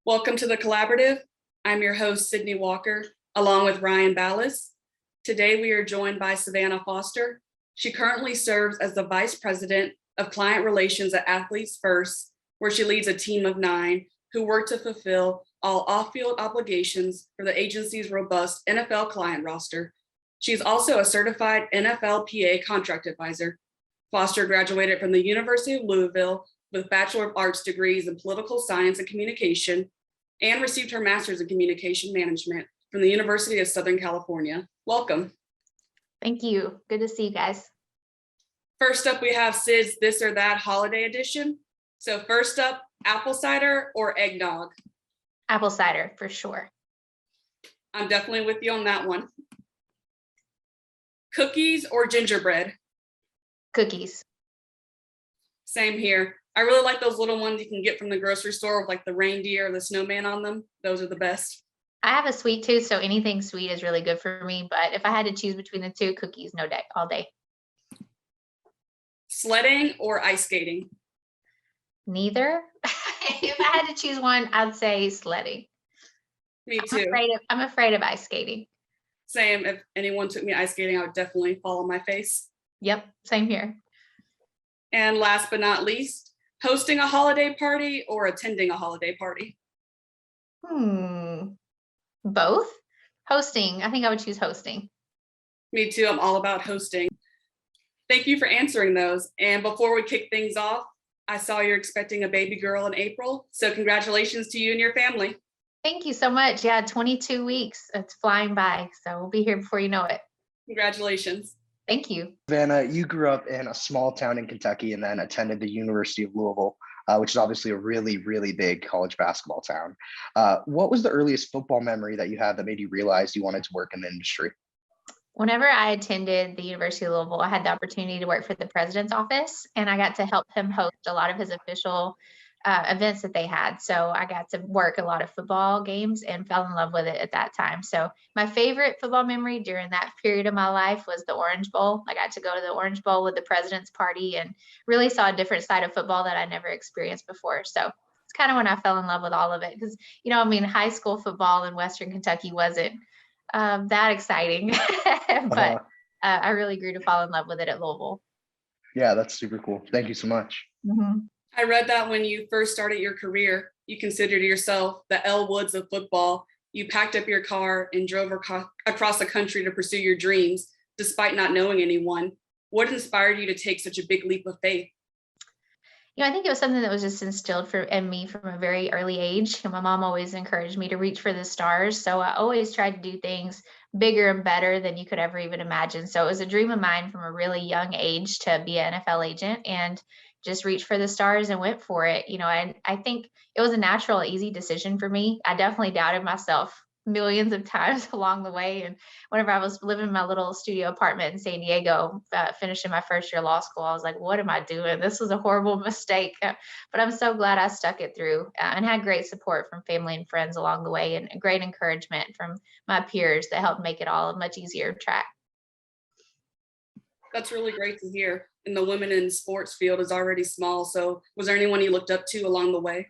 Welcome to the Collaborative. I'm your host, Sydnee Walker, along with Ryan Ballis. Today, we are joined by Savannah Foster. She currently serves as the Vice President of Client Relations at Athletes First, where she leads a team of 9 who work to fulfill all off-field obligations for the agency's robust NFL client roster. She's also a certified NFLPA contract advisor. Foster graduated from the University of Louisville with Bachelor of Arts degrees in Political Science and Communication, and received her Master's in Communication Management from the University of Southern California. Welcome. Thank you. Good to see you guys. First up, we have Sid's This or That Holiday Edition. So first up, apple cider or eggnog? Apple cider, for sure. I'm definitely with you on that one. Cookies or gingerbread? Cookies. Same here. I really like those little ones you can get from the grocery store with like the reindeer or the snowman on them. Those are the best. I have a sweet tooth, so anything sweet is really good for me. But if I had to choose between the two, cookies, no day, all day. Sledding or ice skating? Neither. If I had to choose one, I'd say sledding. Me too. I'm afraid of ice skating. Same. If anyone took me ice skating, I would definitely fall on my face. Yep, same here. And last but not least, hosting a holiday party or attending a holiday party? Both. Hosting. I think I would choose hosting. Me too. I'm all about hosting. Thank you for answering those. And before we kick things off, I saw you're expecting a baby girl in April. So congratulations to you and your family. Thank you so much. Yeah, 22 weeks. It's flying by. So we'll be here before you know it. Congratulations. Thank you. Savannah, you grew up in a small town in Kentucky and then attended the University of Louisville, which is obviously a really, really big college basketball town. What was the earliest football memory that you had that made you realize you wanted to work in the industry? Whenever I attended the University of Louisville, I had the opportunity to work for the president's office, and I got to help him host a lot of his official events that they had. So I got to work a lot of football games and fell in love with it at that time. So my favorite football memory during that period of my life was the Orange Bowl. I got to go to the Orange Bowl with the president's party and really saw a different side of football that I never experienced before. So it's kind of when I fell in love with all of it because, high school football in Western Kentucky wasn't that exciting, but I really grew to fall in love with it at Louisville. Yeah, that's super cool. Thank you so much. Mm-hmm. I read that when you first started your career, you considered yourself the Elle Woods of football. You packed up your car and drove across the country to pursue your dreams, despite not knowing anyone. What inspired you to take such a big leap of faith? I think it was something that was just instilled in me from a very early age. And my mom always encouraged me to reach for the stars. So I always tried to do things bigger and better than you could ever even imagine. So it was a dream of mine from a really young age to be an NFL agent and just reached for the stars and went for it. And I think it was a natural, easy decision for me. I definitely doubted myself millions of times along the way. And whenever I was living in my little studio apartment in San Diego, finishing my first year of law school, I was like, what am I doing? This was a horrible mistake. But I'm so glad I stuck it through and had great support from family and friends along the way and great encouragement from my peers that helped make it all a much easier track. That's really great to hear. And the women in sports field is already small. So was there anyone you looked up to along the way?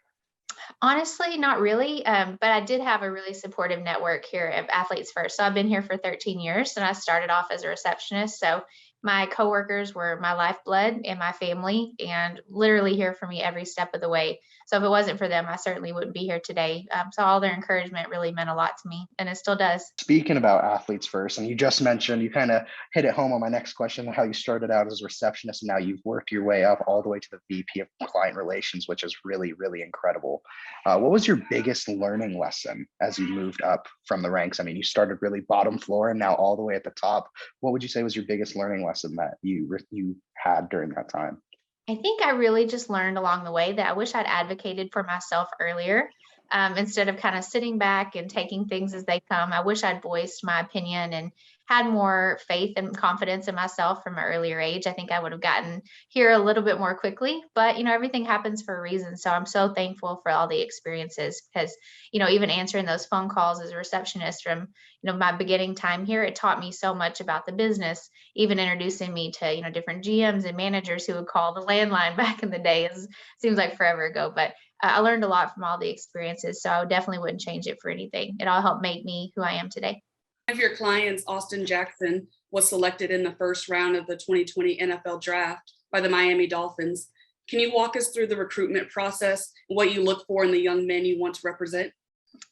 Honestly, not really. But I did have a really supportive network here at Athletes First. So I've been here for 13 years and I started off as a receptionist. So my coworkers were my lifeblood and my family and literally here for me every step of the way. So if it wasn't for them, I certainly wouldn't be here today. So all their encouragement really meant a lot to me and it still does. Speaking about Athletes First, and you just mentioned, you kind of hit it home on my next question, how you started out as a receptionist and now you've worked your way up all the way to the VP of Client Relations, which is really, really incredible. What was your biggest learning lesson as you moved up from the ranks? I mean, you started really bottom floor and now all the way at the top. What would you say was your biggest learning lesson that you had during that time? I think I really just learned along the way that I wish I'd advocated for myself earlier. Instead of kind of sitting back and taking things as they come. I wish I'd voiced my opinion and had more faith and confidence in myself from an earlier age. I think I would have gotten here a little bit more quickly, but everything happens for a reason. So I'm so thankful for all the experiences because, even answering those phone calls as a receptionist from, my beginning time here, it taught me so much about the business, even introducing me to, different GMs and managers who would call the landline back in the day. It seems like forever ago, but I learned a lot from all the experiences. So I definitely wouldn't change it for anything. It all helped make me who I am today. One of your clients, Austin Jackson, was selected in the first round of the 2020 NFL draft by the Miami Dolphins. Can you walk us through the recruitment process and what you look for in the young men you want to represent?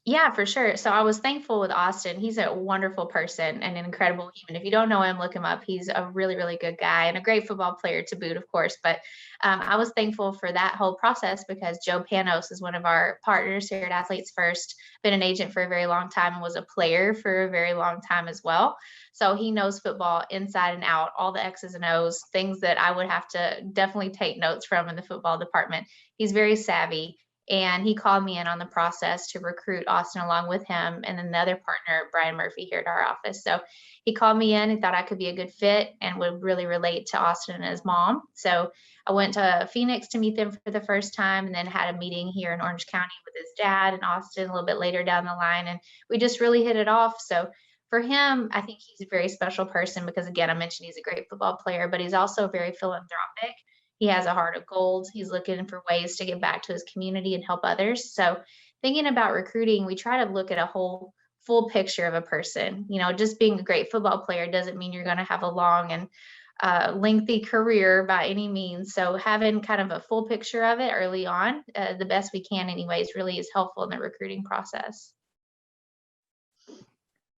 Yeah, for sure. So I was thankful with Austin. He's a wonderful person and an incredible human. If you don't know him, look him up. He's a really, really good guy and a great football player to boot, of course. But I was thankful for that whole process because Joe Panos is one of our partners here at Athletes First, been an agent for a very long time and was a player for a very long time as well. So he knows football inside and out, all the X's and O's, things that I would have to definitely take notes from in the football department. He's very savvy. And he called me in on the process to recruit Austin along with him and then the other partner, Brian Murphy, here at our office. So he called me in and thought I could be a good fit and would really relate to Austin and his mom. So I went to Phoenix to meet them for the first time and then had a meeting here in Orange County with his dad and Austin a little bit later down the line. And we just really hit it off. So for him, I think he's a very special person because, again, I mentioned he's a great football player, but he's also very philanthropic. He has a heart of gold. He's looking for ways to give back to his community and help others. So thinking about recruiting, we try to look at a whole full picture of a person. Just being a great football player doesn't mean you're going to have a long and lengthy career by any means. So having kind of a full picture of it early on, the best we can anyways, really is helpful in the recruiting process.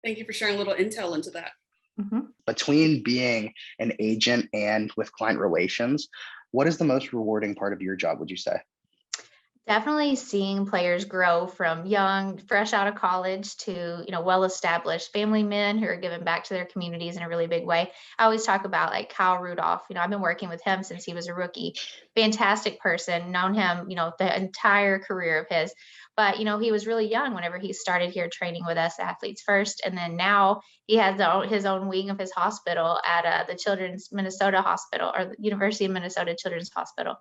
Thank you for sharing a little intel into that. Mm-hmm. Between being an agent and with client relations, what is the most rewarding part of your job, would you say? Definitely seeing players grow from young, fresh out of college to, well-established family men who are giving back to their communities in a really big way. I always talk about like Kyle Rudolph. I've been working with him since he was a rookie. Fantastic person, known him, the entire career of his. But, he was really young whenever he started here training with us, Athletes First. And then now he has his own wing of his hospital at the Children's Minnesota Hospital or the University of Minnesota Children's Hospital.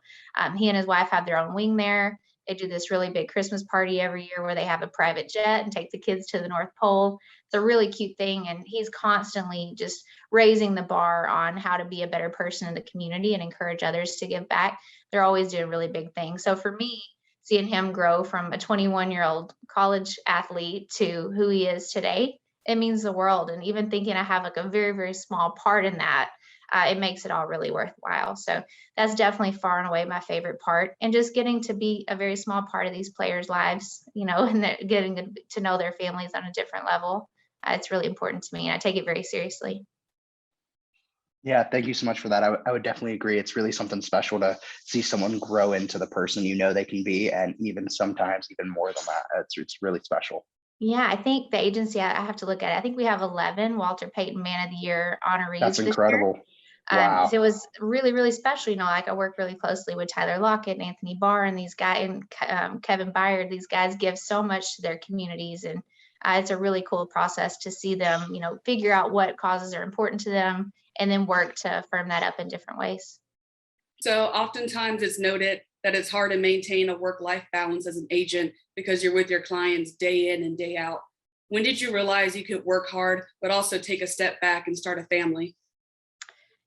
He and his wife have their own wing there. They do this really big Christmas party every year where they have a private jet and take the kids to the North Pole. It's a really cute thing. And he's constantly just raising the bar on how to be a better person in the community and encourage others to give back. They're always doing really big things. So for me, seeing him grow from a 21-year-old college athlete to who he is today, it means the world. And even thinking I have like a very, very small part in that, it makes it all really worthwhile. So that's definitely far and away my favorite part. And just getting to be a very small part of these players' lives, and getting to know their families on a different level. It's really important to me and I take it very seriously. Yeah, thank you so much for that. I would definitely agree. It's really something special to see someone grow into the person they can be, and even sometimes even more than that. It's really special. Yeah, I think the agency, I have to look at it. I think we have 11 Walter Payton Man of the Year honorees That's this year. incredible. Wow. So it was really, really special. Like I work really closely with Tyler Lockett and Anthony Barr and these guys and Kevin Byard. These guys give so much to their communities, and it's a really cool process to see them, figure out what causes are important to them and then work to firm that up in different ways. So oftentimes it's noted that it's hard to maintain a work-life balance as an agent because you're with your clients day in and day out. When did you realize you could work hard, but also take a step back and start a family?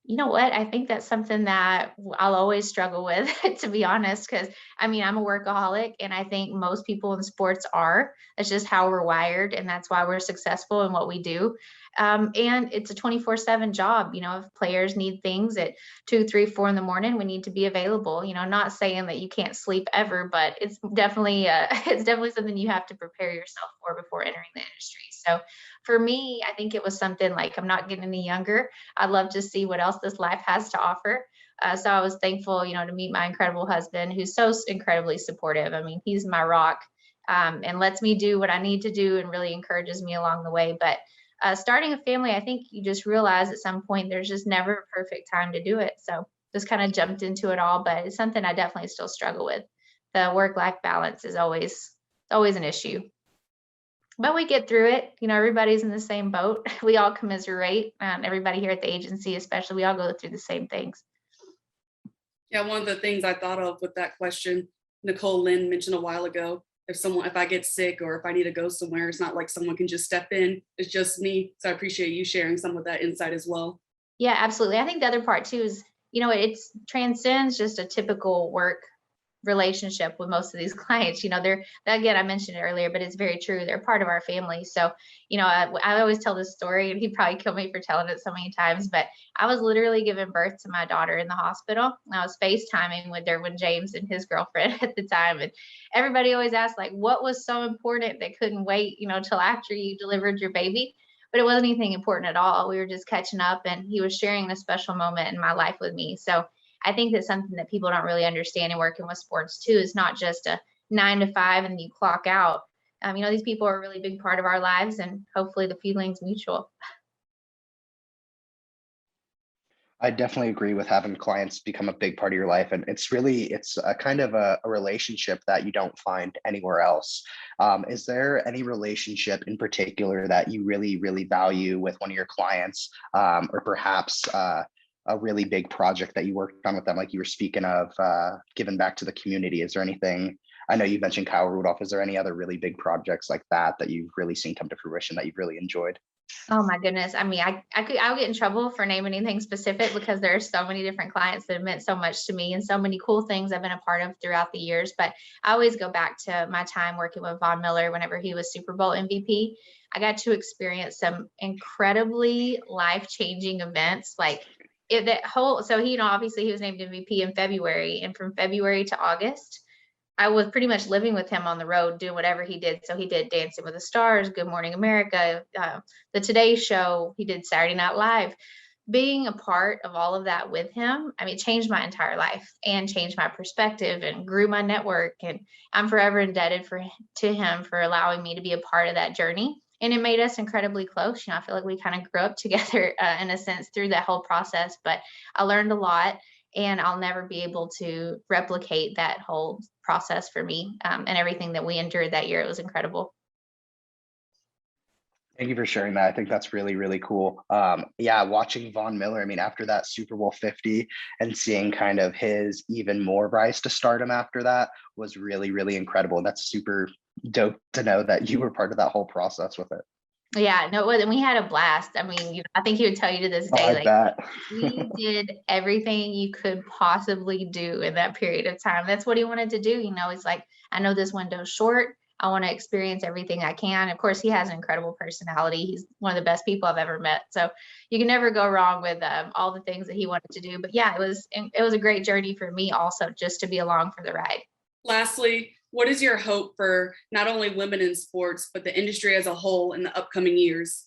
You know what? I think that's something that I'll always struggle with, to be honest, because I'm a workaholic and I think most people in sports are. That's just how we're wired. And that's why we're successful in what we do. And it's a 24/7 job. If players need things at 2, 3, 4 in the morning, we need to be available. Not saying that you can't sleep ever, but it's definitely something you have to prepare yourself for before entering the industry. So for me, I think it was something like I'm not getting any younger. I'd love to see what else this life has to offer. So I was thankful, to meet my incredible husband, who's so incredibly supportive. He's my rock, and lets me do what I need to do and really encourages me along the way. But starting a family, I think you just realize at some point there's just never a perfect time to do it. So just kind of jumped into it all, but it's something I definitely still struggle with. The work-life balance is always an issue. But we get through it. Everybody's in the same boat. We all commiserate. Everybody here at the agency, especially, we all go through the same things. Yeah, one of the things I thought of with that question, Nicole Lynn mentioned a while ago, if I get sick or if I need to go somewhere, it's not like someone can just step in. It's just me. So I appreciate you sharing some of that insight as well. Yeah, absolutely. I think the other part too is, it transcends just a typical work relationship with most of these clients. They're, again, I mentioned it earlier, but it's very true. They're part of our family. So, I always tell this story, and he'd probably kill me for telling it so many times, but I was literally giving birth to my daughter in the hospital. And I was FaceTiming with her, with James and his girlfriend at the time. And everybody always asked, like, what was so important that couldn't wait, till after you delivered your baby? But it wasn't anything important at all. We were just catching up, and he was sharing a special moment in my life with me. So I think that's something that people don't really understand in working with sports too. It's not just a 9 to 5 and you clock out. These people are a really big part of our lives, and hopefully the feeling's mutual. I definitely agree with having clients become a big part of your life. And it's a kind of a relationship that you don't find anywhere else. Is there any relationship in particular that you really, really value with one of your clients, or perhaps a really big project that you worked on with them, like you were speaking of, giving back to the community? Is there anything? I know you mentioned Kyle Rudolph. Is there any other really big projects like that you've really seen come to fruition that you've really enjoyed? Oh my goodness. I mean, I'll get in trouble for naming anything specific, because there are so many different clients that have meant so much to me, and so many cool things I've been a part of throughout the years. But I always go back to my time working with Von Miller whenever he was Super Bowl MVP. I got to experience some incredibly life-changing events. Like so he, obviously he was named MVP in February, and from February to August, I was pretty much living with him on the road, doing whatever he did. So he did Dancing with the Stars, Good Morning America, the Today Show. He did Saturday Night Live. Being a part of all of that with him, I mean, it changed my entire life and changed my perspective and grew my network. And I'm forever indebted to him for allowing me to be a part of that journey. And it made us incredibly close. I feel like we kind of grew up together in a sense through that whole process. But I learned a lot, and I'll never be able to replicate that whole process for me, and everything that we endured that year. It was incredible. Thank you for sharing that. I think that's really, really cool. Yeah, watching Von Miller, I mean, after that Super Bowl 50 and seeing kind of his even more rise to stardom after that was really, really incredible. That's super dope to know that you were part of that whole process with it. Yeah, no, it was, and we had a blast. I mean, I think he would tell you to this Oh, day, I like, bet. we did everything you could possibly do in that period of time. That's what he wanted to do. He's like, I know this window's short. I want to experience everything I can. Of course, he has an incredible personality. He's one of the best people I've ever met. So you can never go wrong with all the things that he wanted to do. But yeah, it was a great journey for me also, just to be along for the ride. Lastly, what is your hope for not only women in sports, but the industry as a whole in the upcoming years?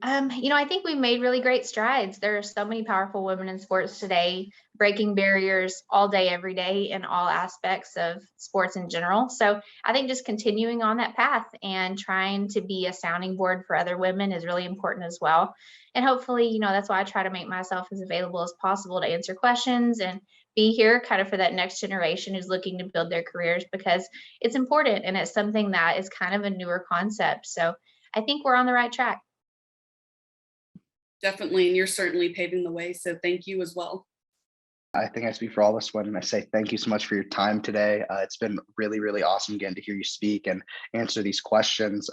I think we've made really great strides. There are so many powerful women in sports today, breaking barriers all day, every day, in all aspects of sports in general. So I think just continuing on that path and trying to be a sounding board for other women is really important as well. And hopefully, that's why I try to make myself as available as possible to answer questions and be here kind of for that next generation who's looking to build their careers, because it's important and it's something that is kind of a newer concept. So I think we're on the right track. Definitely, and you're certainly paving the way. So thank you as well. I think I speak for all of us when I say thank you so much for your time today. It's been really, really awesome getting to hear you speak and answer these questions.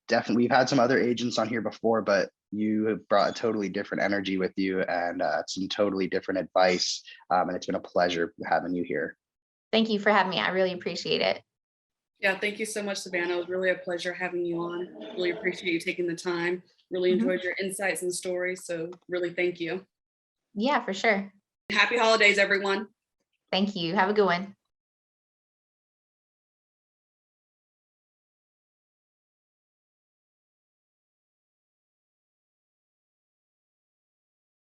Definitely, we've had some other agents on here before, but you have brought a totally different energy with you and some totally different advice. And it's been a pleasure having you here. Thank you for having me. I really appreciate it. Yeah, thank you so much, Savannah. It was really a pleasure having you on. Really appreciate you taking the time. Really enjoyed your insights and stories. So really thank you. Yeah, for sure. Happy holidays, everyone. Thank you. Have a good one.